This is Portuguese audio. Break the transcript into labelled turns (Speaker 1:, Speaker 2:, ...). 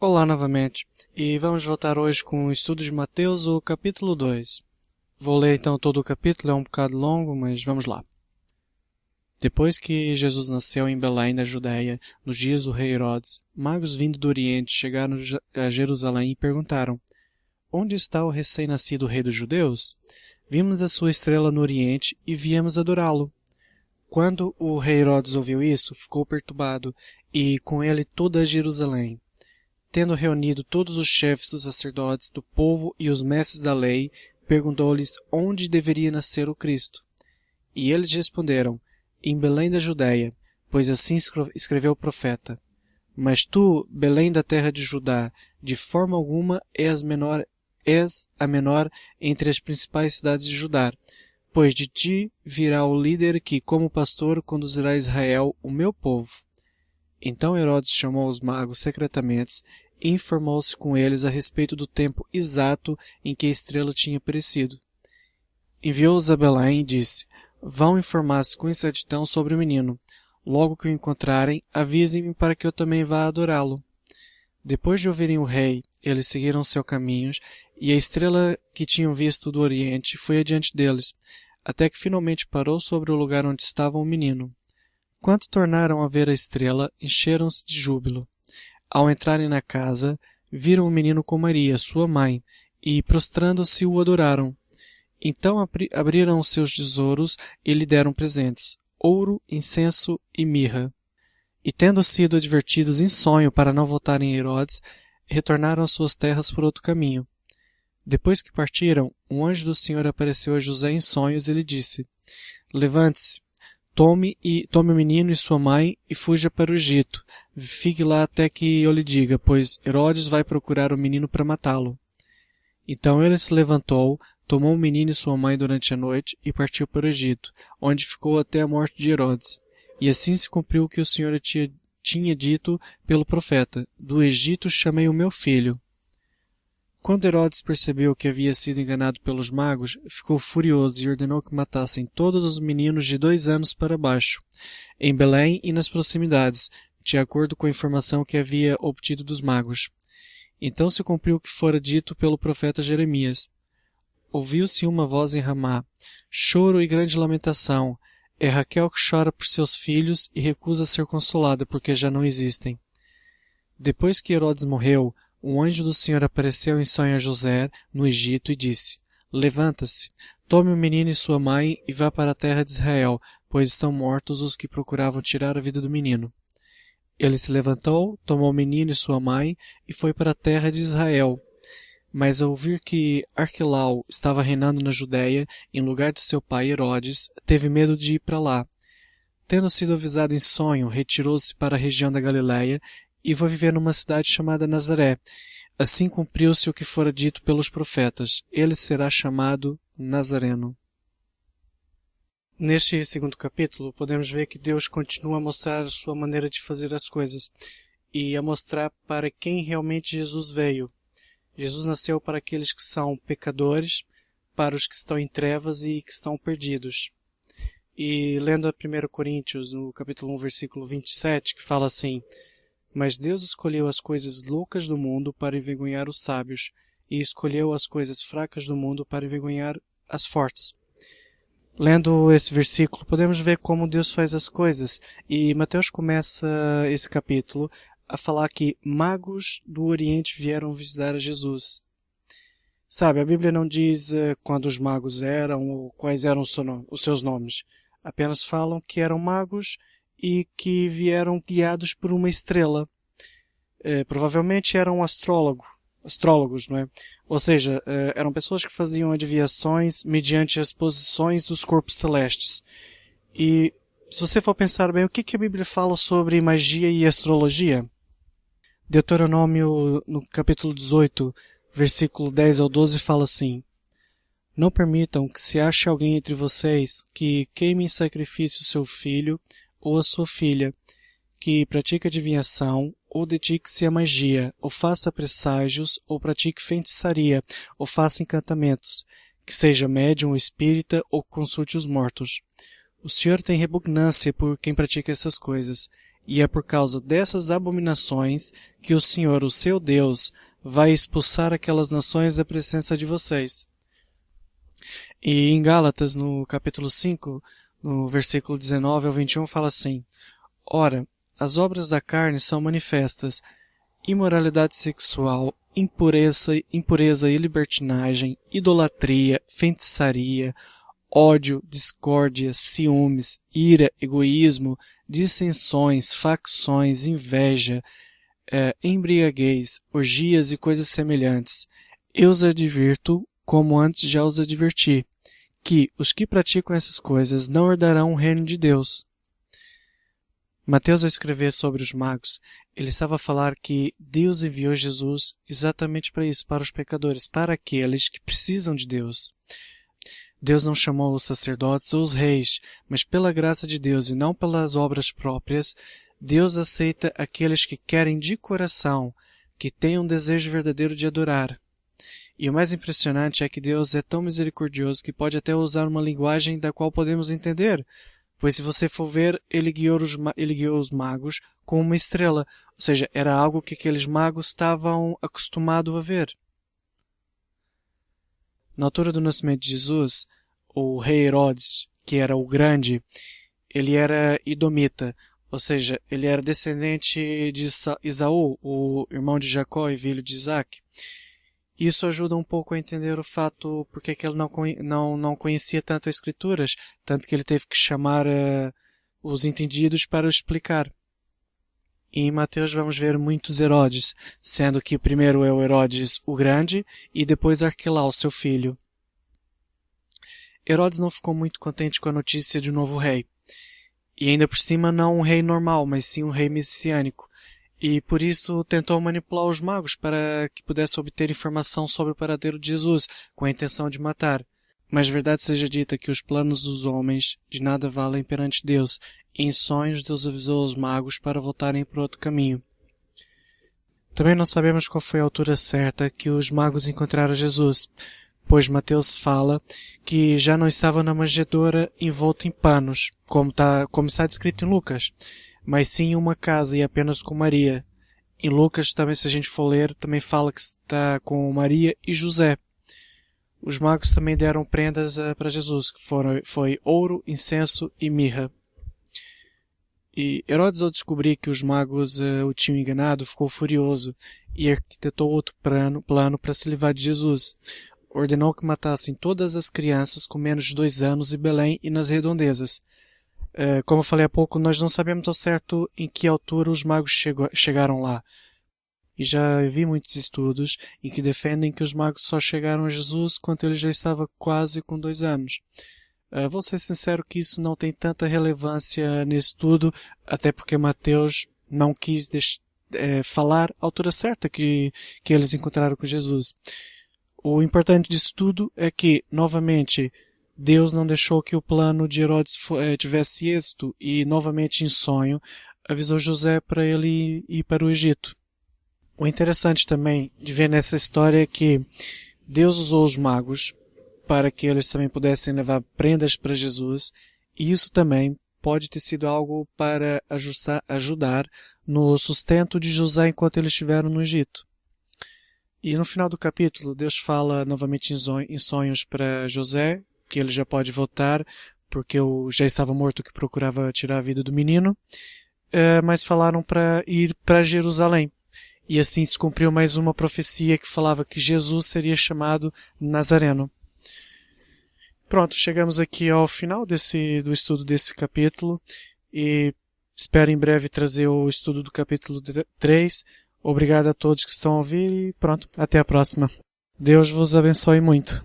Speaker 1: Olá novamente, e vamos voltar hoje com o estudo de Mateus, o capítulo 2. Vou ler então todo o capítulo, é um bocado longo, mas vamos lá. Depois que Jesus nasceu em Belém, da Judéia, nos dias do rei Herodes, magos vindo do Oriente chegaram a Jerusalém e perguntaram: Onde está o recém-nascido rei dos judeus? Vimos a sua estrela no Oriente e viemos adorá-lo. Quando o rei Herodes ouviu isso, ficou perturbado, e com ele toda Jerusalém. Tendo reunido todos os chefes dos sacerdotes, do povo e os mestres da lei, perguntou-lhes onde deveria nascer o Cristo. E eles responderam: Em Belém da Judéia, pois assim escreveu o profeta. Mas tu, Belém da terra de Judá, de forma alguma és a menor entre as principais cidades de Judá, pois de ti virá o líder que, como pastor, conduzirá a Israel, o meu povo. Então Herodes chamou os magos secretamente e informou-se com eles a respeito do tempo exato em que a estrela tinha aparecido. Enviou-os a Belém e disse: Vão informar-se com exatidão sobre o menino. Logo que o encontrarem, avisem-me para que eu também vá adorá-lo. Depois de ouvirem o rei, eles seguiram seus caminhos, e a estrela que tinham visto do Oriente foi adiante deles, até que finalmente parou sobre o lugar onde estava o menino. Quando tornaram a ver a estrela, encheram-se de júbilo. Ao entrarem na casa, viram o menino com Maria, sua mãe, e, prostrando-se, o adoraram. Então abriram os seus tesouros e lhe deram presentes: ouro, incenso e mirra. E, tendo sido advertidos em sonho para não voltarem a Herodes, retornaram às suas terras por outro caminho. Depois que partiram, um anjo do Senhor apareceu a José em sonhos e lhe disse: Levante-se, tome o menino e sua mãe e fuja para o Egito. Fique lá até que eu lhe diga, pois Herodes vai procurar o menino para matá-lo. Então ele se levantou, tomou o menino e sua mãe durante a noite e partiu para o Egito, onde ficou até a morte de Herodes. E assim se cumpriu o que o Senhor tinha dito pelo profeta: Do Egito chamei o meu filho. Quando Herodes percebeu que havia sido enganado pelos magos, ficou furioso e ordenou que matassem todos os meninos de 2 anos para baixo, em Belém e nas proximidades, de acordo com a informação que havia obtido dos magos. Então se cumpriu o que fora dito pelo profeta Jeremias. Ouviu-se uma voz em Ramá, choro e grande lamentação. É Raquel que chora por seus filhos e recusa ser consolada porque já não existem. Depois que Herodes morreu, um anjo do Senhor apareceu em sonho a José, no Egito, e disse: Levanta-se, tome o menino e sua mãe e vá para a terra de Israel, pois estão mortos os que procuravam tirar a vida do menino. Ele se levantou, tomou o menino e sua mãe e foi para a terra de Israel. Mas ao ouvir que Arquelau estava reinando na Judéia, em lugar de seu pai Herodes, teve medo de ir para lá. Tendo sido avisado em sonho, retirou-se para a região da Galiléia e foi viver numa cidade chamada Nazaré. Assim cumpriu-se o que fora dito pelos profetas: ele será chamado Nazareno. Neste segundo capítulo, podemos ver que Deus continua a mostrar a sua maneira de fazer as coisas e a mostrar para quem realmente Jesus veio. Jesus nasceu para aqueles que são pecadores, para os que estão em trevas e que estão perdidos. E lendo a 1 Coríntios, no capítulo 1, versículo 27, que fala assim: Mas Deus escolheu as coisas loucas do mundo para envergonhar os sábios, e escolheu as coisas fracas do mundo para envergonhar as fortes. Lendo esse versículo, podemos ver como Deus faz as coisas, e Mateus começa esse capítulo a falar que magos do Oriente vieram visitar a Jesus. Sabe, a Bíblia não diz quando os magos eram ou quais eram os seus nomes. Apenas falam que eram magos e que vieram guiados por uma estrela. Provavelmente eram astrólogos, não é? Ou seja, eram pessoas que faziam adivinhações mediante as posições dos corpos celestes. E se você for pensar bem, o que a Bíblia fala sobre magia e astrologia? Deuteronômio, no capítulo 18, versículo 10 ao 12, fala assim: Não permitam que se ache alguém entre vocês que queime em sacrifício seu filho ou a sua filha, que pratique adivinhação, ou dedique-se à magia, ou faça presságios, ou pratique feitiçaria, ou faça encantamentos, que seja médium ou espírita, ou consulte os mortos. O Senhor tem repugnância por quem pratica essas coisas. e é por causa dessas abominações que o Senhor, o seu Deus, vai expulsar aquelas nações da presença de vocês. E em Gálatas, no capítulo 5, no versículo 19 ao 21, fala assim: Ora, as obras da carne são manifestas: imoralidade sexual, impureza e libertinagem, idolatria, feitiçaria, ódio, discórdia, ciúmes, ira, egoísmo, dissensões, facções, inveja, embriaguez, orgias e coisas semelhantes. Eu os advirto, como antes já os adverti, que os que praticam essas coisas não herdarão o reino de Deus. Mateus, ao escrever sobre os magos, ele estava a falar que Deus enviou Jesus exatamente para isso, para os pecadores, para aqueles que precisam de Deus. Deus não chamou os sacerdotes ou os reis, mas pela graça de Deus e não pelas obras próprias, Deus aceita aqueles que querem de coração, que têm um desejo verdadeiro de adorar. E o mais impressionante é que Deus é tão misericordioso que pode até usar uma linguagem da qual podemos entender, pois se você for ver, ele guiou os magos com uma estrela, ou seja, era algo que aqueles magos estavam acostumados a ver. Na altura do nascimento de Jesus, o rei Herodes, que era o grande, ele era edomita, ou seja, ele era descendente de Esaú, o irmão de Jacó e filho de Isaac. Isso ajuda um pouco a entender o fato porque que ele não conhecia tanto as Escrituras, tanto que ele teve que chamar os entendidos para explicar. E em Mateus vamos ver muitos Herodes, sendo que primeiro é o Herodes o Grande e depois Arquelau, seu filho. Herodes não ficou muito contente com a notícia de um novo rei. E ainda por cima não um rei normal, mas sim um rei messiânico. E por isso tentou manipular os magos para que pudesse obter informação sobre o paradeiro de Jesus, com a intenção de matar. Mas verdade seja dita que os planos dos homens de nada valem perante Deus, e em sonhos Deus avisou os magos para voltarem para outro caminho. Também não sabemos qual foi a altura certa que os magos encontraram Jesus, pois Mateus fala que já não estava na manjedoura envolto em panos, como está descrito em Lucas, mas sim em uma casa e apenas com Maria. Em Lucas, também, se a gente for ler, também fala que está com Maria e José. Os magos também deram prendas para Jesus, que foi ouro, incenso e mirra. E Herodes, ao descobrir que os magos o tinham enganado, ficou furioso e arquitetou outro plano para se livrar de Jesus. Ordenou que matassem todas as crianças com menos de 2 anos em Belém e nas redondezas. Como eu falei há pouco, nós não sabemos ao certo em que altura os magos chegaram lá. E já vi muitos estudos em que defendem que os magos só chegaram a Jesus quando ele já estava quase com 2 anos. Vou ser sincero que isso não tem tanta relevância nesse estudo, até porque Mateus não quis falar a altura certa que eles encontraram com Jesus. O importante disso tudo é que, novamente, Deus não deixou que o plano de Herodes tivesse êxito e, novamente em sonho, avisou José para ele ir para o Egito. O interessante também de ver nessa história é que Deus usou os magos para que eles também pudessem levar prendas para Jesus, e isso também pode ter sido algo para ajudar no sustento de José enquanto eles estiveram no Egito. E no final do capítulo, Deus fala novamente em sonhos para José, que ele já pode voltar, porque já estava morto que procurava tirar a vida do menino, mas falaram para ir para Jerusalém. E assim se cumpriu mais uma profecia que falava que Jesus seria chamado Nazareno. Pronto, chegamos aqui ao final do estudo desse capítulo e espero em breve trazer o estudo do capítulo 3. Obrigado a todos que estão a ouvir e pronto, até a próxima. Deus vos abençoe muito.